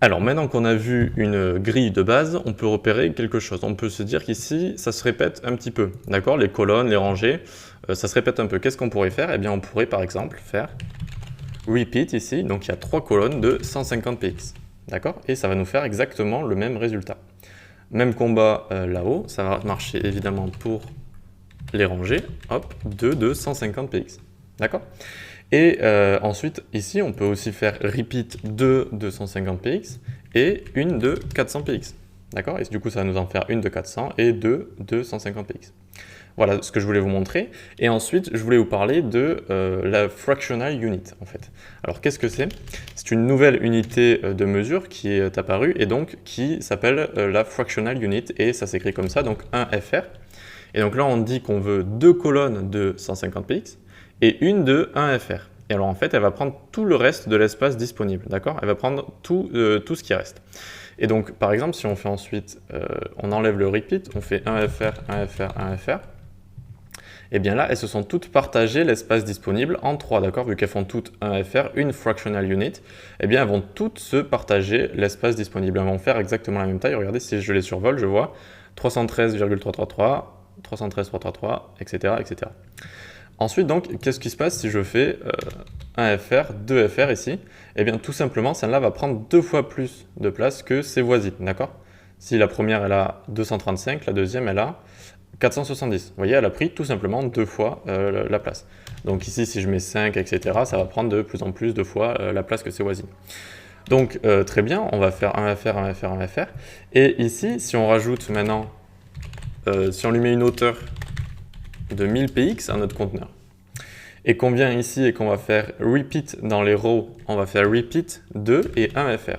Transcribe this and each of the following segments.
Alors maintenant qu'on a vu une grille de base, on peut repérer quelque chose. On peut se dire qu'ici, ça se répète un petit peu, d'accord? Les colonnes, les rangées, ça se répète un peu. Qu'est-ce qu'on pourrait faire? Eh bien, on pourrait par exemple faire repeat ici, donc il y a 3 colonnes de 150 px, d'accord? Et ça va nous faire exactement le même résultat. Même combat là-haut, ça va marcher évidemment pour les rangées, hop, 2 de 150 px, d'accord? Et ensuite, ici, on peut aussi faire repeat 2 de 150 px et une de 400 px. D'accord? Et du coup, ça va nous en faire une de 400 et deux de 150 px. Voilà ce que je voulais vous montrer. Et ensuite, je voulais vous parler de la fractional unit, en fait. Alors, qu'est-ce que c'est? C'est une nouvelle unité de mesure qui est apparue et donc qui s'appelle la fractional unit. Et ça s'écrit comme ça, donc 1 FR. Et donc là, on dit qu'on veut 2 colonnes de 150 px et une de 1 FR. Et alors en fait, elle va prendre tout le reste de l'espace disponible, d'accord? Elle va prendre tout ce qui reste. Et donc, par exemple, si on fait ensuite, on enlève le repeat, on fait 1 FR, 1 FR, 1 FR, et bien là, elles se sont toutes partagées l'espace disponible en 3, d'accord? Vu qu'elles font toutes 1 FR, une fractional unit, et bien elles vont toutes se partager l'espace disponible. Elles vont faire exactement la même taille. Regardez, si je les survole, je vois 313,333, 313,333, etc., etc. Ensuite, donc, qu'est-ce qui se passe si je fais 1 FR, 2 FR ici? Eh bien, tout simplement, celle-là va prendre 2 fois plus de place que ses voisines, d'accord? Si la première, elle a 235, la deuxième, elle a 470. Vous voyez, elle a pris tout simplement 2 fois la place. Donc ici, si je mets 5, etc., ça va prendre de plus en plus de fois la place que ses voisines. Donc, très bien, on va faire 1 FR, 1 FR, 1 FR. Et ici, si on rajoute maintenant, si on lui met une hauteur de 1000 px à notre conteneur, et qu'on vient ici et qu'on va faire repeat dans les rows, on va faire repeat 2 et 1 FR.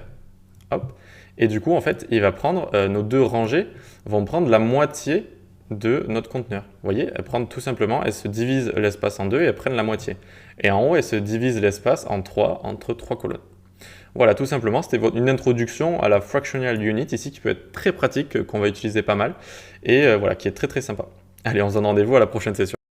Hop. Et du coup, en fait, il va prendre, nos deux rangées vont prendre la moitié de notre conteneur. Vous voyez, elles prennent tout simplement, elles se divisent l'espace en deux et elles prennent la moitié. Et en haut, elles se divisent l'espace en 3 entre 3 colonnes. Voilà, tout simplement, c'était une introduction à la fractional unit ici qui peut être très pratique, qu'on va utiliser pas mal et voilà, qui est très très sympa. Allez, on se donne rendez-vous à la prochaine session.